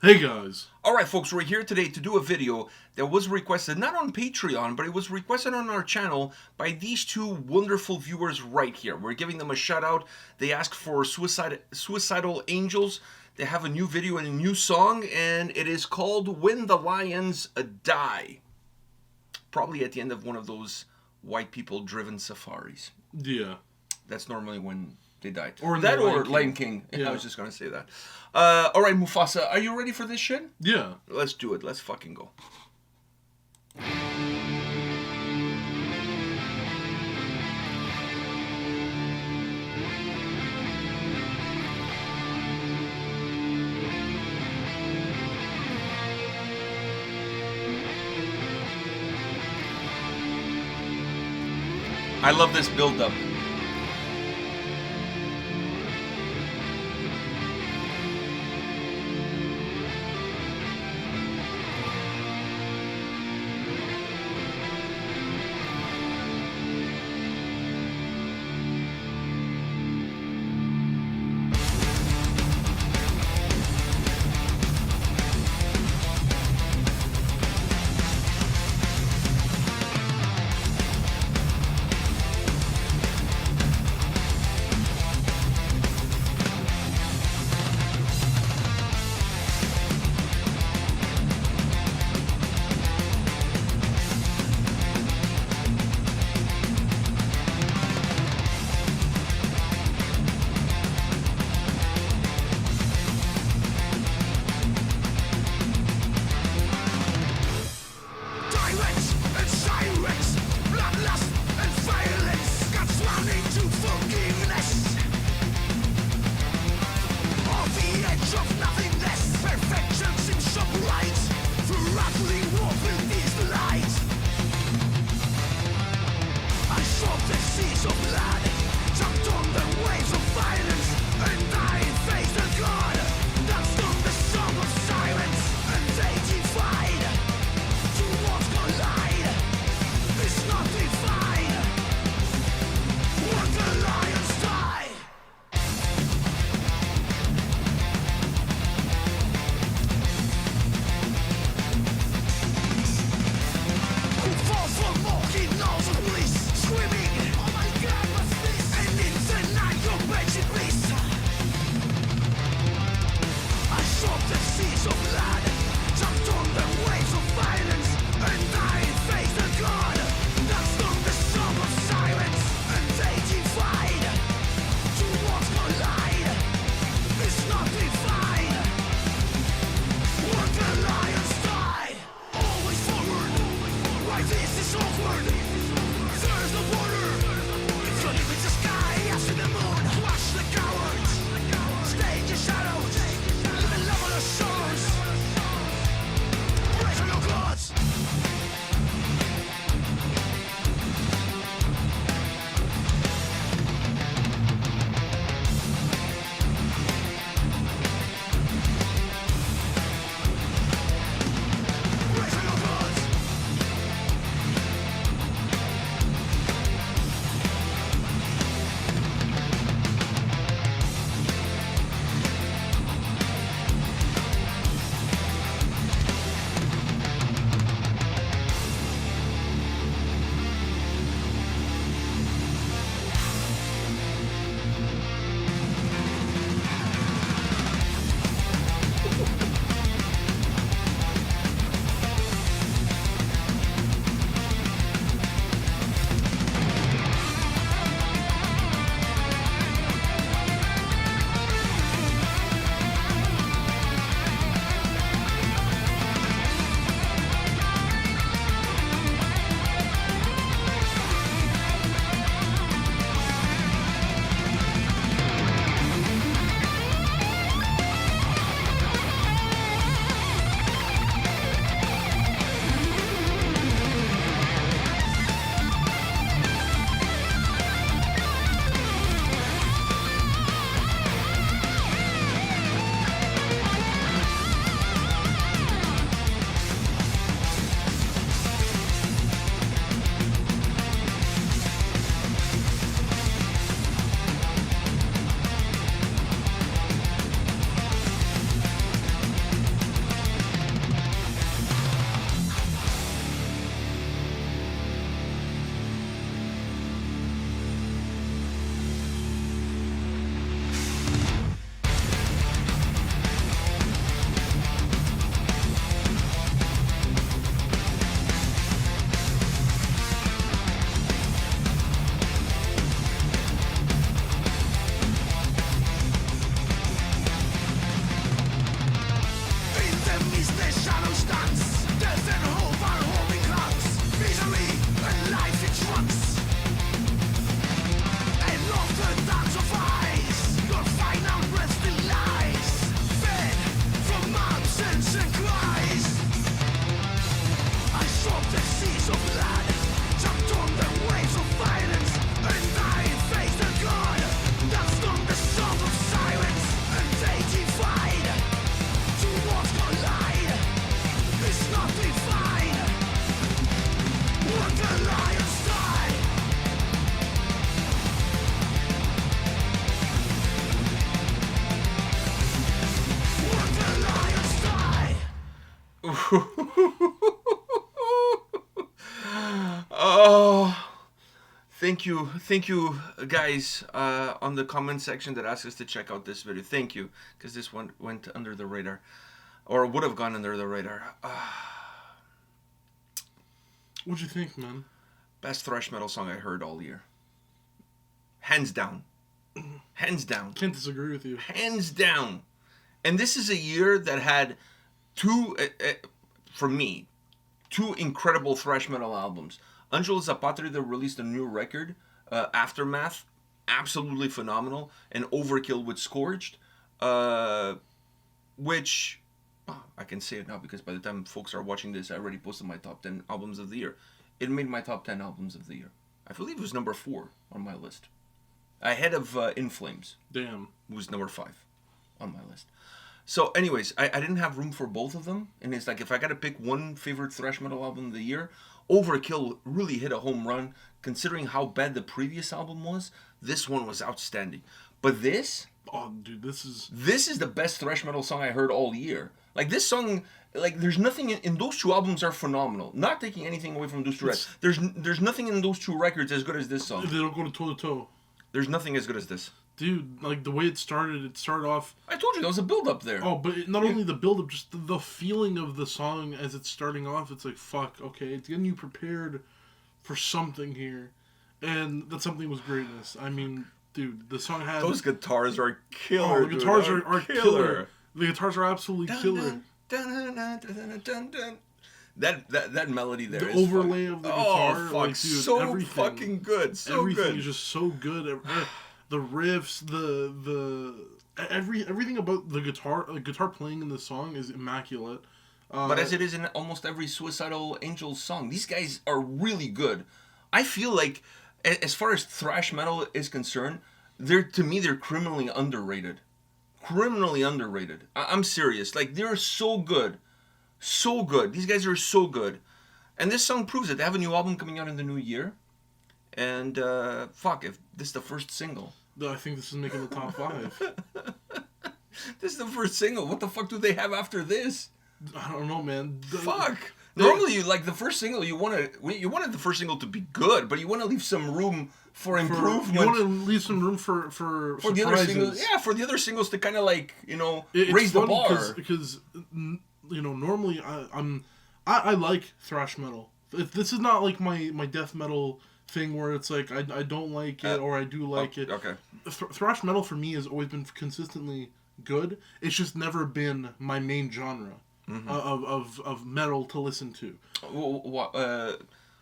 Hey guys. Alright folks, we're here today to do a video that was requested not on Patreon, but it was requested on our channel by these two wonderful viewers right here. We're giving them a shout out. They asked for Suicidal Angels. They have a new video and a new song, and it is called When the Lions Die. Probably at the end of one of those white people driven safaris. Yeah. That's normally when they died. Or that Lion or King. Lion King. Yeah. I was just gonna say that. Alright, Mufasa, are you ready for this shit? Yeah. Let's do it. Let's fucking go. I love this build-up. Oh, thank you, guys, on the comment section that asked us to check out this video. Thank you, because this one went under the radar, or would have gone under the radar. What'd you think, man? Best thrash metal song I heard all year. Hands down. Hands down. Can't disagree with you. Hands down. And this is a year that had two, for me, two incredible thrash metal albums. Angelus Apatria released a new record, Aftermath, absolutely phenomenal, and Overkill with Scourged, which, I can say it now because by the time folks are watching this, I already posted my top 10 albums of the year. It made my top 10 albums of the year. I believe it was number 4 on my list. Ahead of In Flames. Damn. Who was number 5 on my list. So anyways, I didn't have room for both of them. And it's like, if I got to pick one favorite thrash metal album of the year, Overkill really hit a home run. Considering how bad the previous album was, this one was outstanding. But this... Oh, dude, this is the best thrash metal song I heard all year. Like, this song... Like, there's nothing in those two albums are phenomenal. Not taking anything away from those two records. There's nothing in those two records as good as this song. They don't go toe to toe. There's nothing as good as this. Dude, like the way it started off... I told you, there was a build-up there. Oh, but not only the build-up, just the feeling of the song as it's starting off. It's like, fuck, okay, it's getting you prepared for something here. And that something was greatness. I mean, dude, the song had... Those guitars are killer, the guitars are killer. The guitars are absolutely killer. That melody there. The overlay of the guitar. Oh, fuck, like, dude, so everything, fucking good. So everything good. is just so good. The riffs, everything about the guitar playing in the song is immaculate. But as it is in almost every Suicidal Angels song, these guys are really good. I feel like, as far as thrash metal is concerned, they're criminally underrated. Criminally underrated. I'm serious. Like, they're so good. So good. These guys are so good. And this song proves it. They have a new album coming out in the new year. And, fuck, if this is the first single. I think this is making the top 5. This is the first single. What the fuck do they have after this? I don't know, man. Fuck. Normally, you like the first single. You wanted the first single to be good, but you want to leave some room for improvement. You want to leave some room for the other singles. Yeah, for the other singles to kind of like raise the bar. Because normally I like thrash metal. This is not like my death metal thing where it's like I don't like it or I do like it. Okay. Thrash metal for me has always been consistently good. It's just never been my main genre of metal to listen to.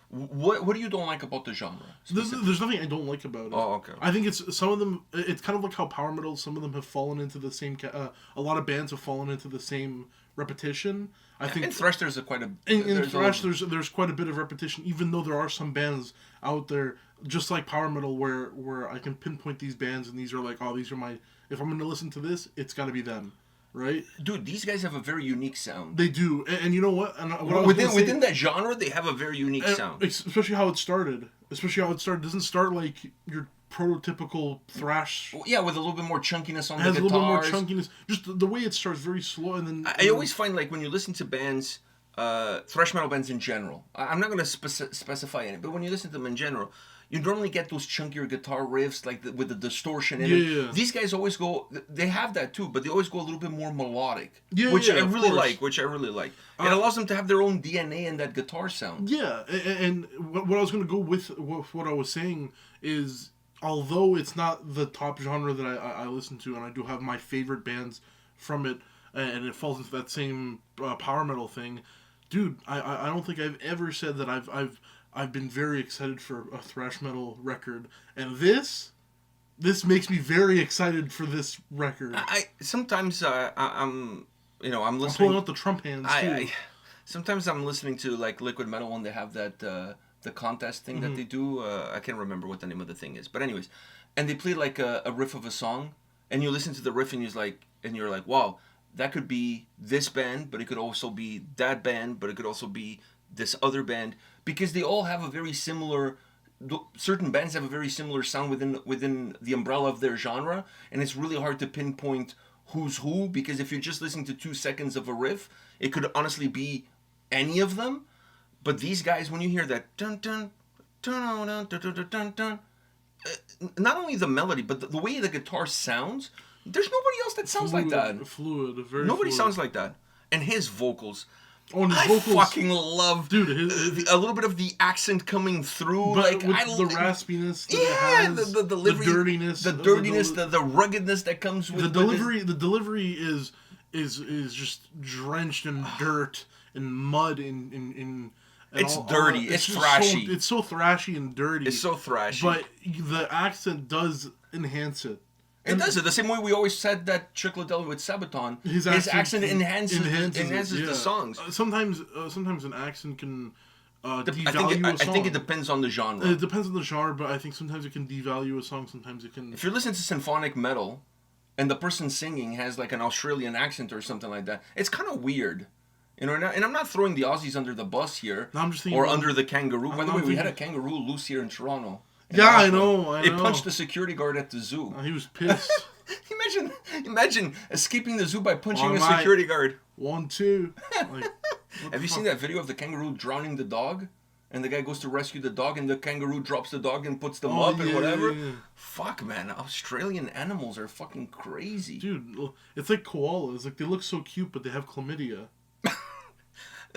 What do you don't like about the genre? There's nothing I don't like about it. Oh, okay. I think it's some of them. It's kind of like how power metal. Some of them have fallen into the same. A lot of bands have fallen into the same repetition. I think in thrash there's quite a. In thrash there's quite a bit of repetition. Even though there are some bands out there, just like power metal, where I can pinpoint these bands and these are like, oh, these are my. If I'm going to listen to this, it's got to be them. Right, dude. These guys have a very unique sound. They do, and you know what? And within that genre, they have a very unique sound. Especially how it started. It doesn't start like your prototypical thrash. Yeah, with a little bit more chunkiness on the guitars. Has a little bit more chunkiness. Just the way it starts very slow, and then I always find like when you listen to bands, thrash metal bands in general. I'm not going to specify any, but when you listen to them in general. You normally get those chunkier guitar riffs, like with the distortion in it. Yeah. These guys always go. They have that too, but they always go a little bit more melodic. Which I really like. It allows them to have their own DNA in that guitar sound. Yeah, and what I was going to go with what I was saying is, although it's not the top genre that I listen to, and I do have my favorite bands from it, and it falls into that same power metal thing, dude. I don't think I've ever said that I've been very excited for a thrash metal record, and this makes me very excited for this record. Sometimes I'm listening. I'm pulling out the Trump hands too. Sometimes I'm listening to like liquid metal when they have that the contest thing that they do. I can't remember what the name of the thing is, but anyways, and they play like a riff of a song, and you listen to the riff and you're like, wow, that could be this band, but it could also be that band, but it could also be this other band, because they all have a very similar. Certain bands have a very similar sound within the umbrella of their genre, and it's really hard to pinpoint who's who, because if you're just listening to 2 seconds of a riff, it could honestly be any of them. But these guys, when you hear that dun dun dun dun dun dun dun dun, not only the melody, but the way the guitar sounds, there's nobody else that sounds like that. Fluid, very Nobody fluid. sounds like that. And his vocals. Oh, and his I vocals, fucking love, dude. a little bit of the accent coming through, but like with I the raspiness that yeah, it has, the delivery, the dirtiness, the ruggedness that comes with the delivery. The delivery is just drenched in dirt and mud and it's dirty. It's thrashy. It's so thrashy and dirty. It's so thrashy. But the accent does enhance it. It does it the same way we always said that Chuck Liddell with Sabaton. His accent enhances the songs. Sometimes an accent can devalue a song. I think it depends on the genre. It depends on the genre, but I think sometimes it can devalue a song. Sometimes it can. If you're listening to symphonic metal, and the person singing has like an Australian accent or something like that, it's kind of weird. You know, and I'm not throwing the Aussies under the bus here, no, I'm just thinking or under the kangaroo. By the way, we had a kangaroo loose here in Toronto. Yeah, I know. It punched the security guard at the zoo. He was pissed. Imagine escaping the zoo by punching a security guard. 1, 2. Like, have you seen that video of the kangaroo drowning the dog? And the guy goes to rescue the dog, and the kangaroo drops the dog and puts them up and whatever. Yeah. Fuck, man. Australian animals are fucking crazy. Dude, it's like koalas. Like, they look so cute, but they have chlamydia.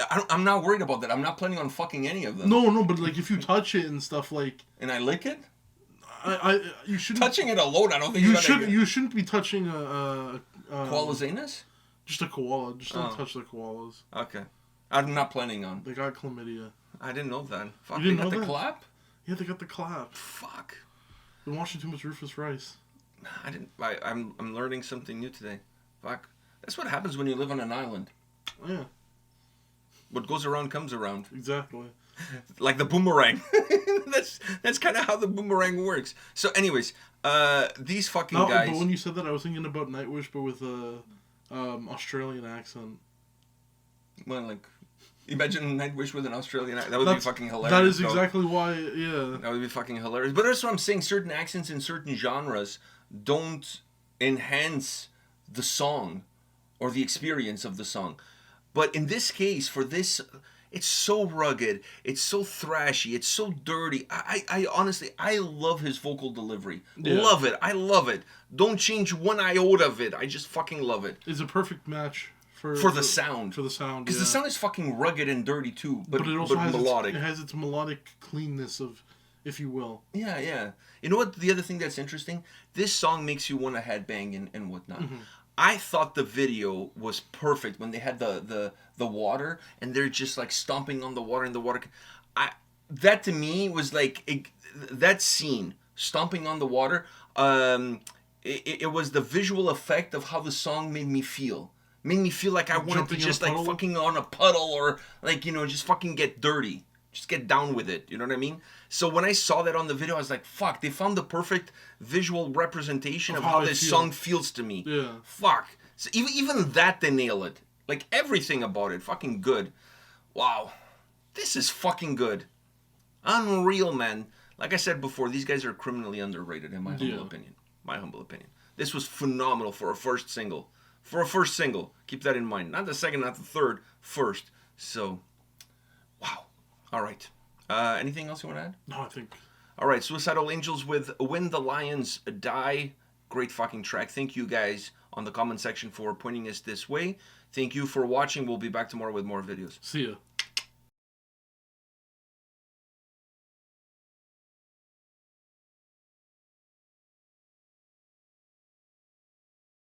I'm not worried about that. I'm not planning on fucking any of them. No, but like if you touch it and stuff, like, and I lick it, you shouldn't. Touching it alone, I don't think you shouldn't be touching a koala's anus. Just a koala. Just don't touch the koalas. Okay, I'm not planning on. They got chlamydia. I didn't know that. Fuck, you didn't they got know the that? clap. Yeah, they got the clap. Fuck. Been watching too much Rufus Rice. I didn't. I'm learning something new today. Fuck. That's what happens when you live on an island. Yeah. What goes around comes around. Exactly. Like the boomerang. that's kind of how the boomerang works. So, anyways, these fucking guys. But when you said that, I was thinking about Nightwish, but with a Australian accent. Well, like, imagine Nightwish with an Australian accent. That would be fucking hilarious. That is exactly why. Yeah. That would be fucking hilarious. But that's what I'm saying. Certain accents in certain genres don't enhance the song or the experience of the song. But in this case, for this, it's so rugged, it's so thrashy, it's so dirty. I honestly, I love his vocal delivery. Yeah. Love it. I love it. Don't change one iota of it. I just fucking love it. It's a perfect match for the sound. For the sound, because the sound is fucking rugged and dirty too, but it also has melodic. It has its melodic cleanness of, if you will. Yeah, yeah. You know what? The other thing that's interesting, this song makes you want to headbang and whatnot. Mm-hmm. I thought the video was perfect when they had the water and they're just like stomping on the water and the water. That to me was like that scene stomping on the water. It was the visual effect of how the song made me feel. Made me feel like I wanted to just like fucking on a puddle or like, you know, just fucking get dirty. Just get down with it. You know what I mean? So when I saw that on the video, I was like, fuck, they found the perfect visual representation of how this song feels to me. Yeah. Fuck. So even that, they nail it. Like, everything about it. Fucking good. Wow. This is fucking good. Unreal, man. Like I said before, these guys are criminally underrated, in my humble opinion. My humble opinion. This was phenomenal for a first single. For a first single. Keep that in mind. Not the second, not the third. First. So, wow. All right. Anything else you want to add? No, I think. All right. Suicidal Angels with When the Lions Die. Great fucking track. Thank you guys on the comment section for pointing us this way. Thank you for watching. We'll be back tomorrow with more videos. See ya.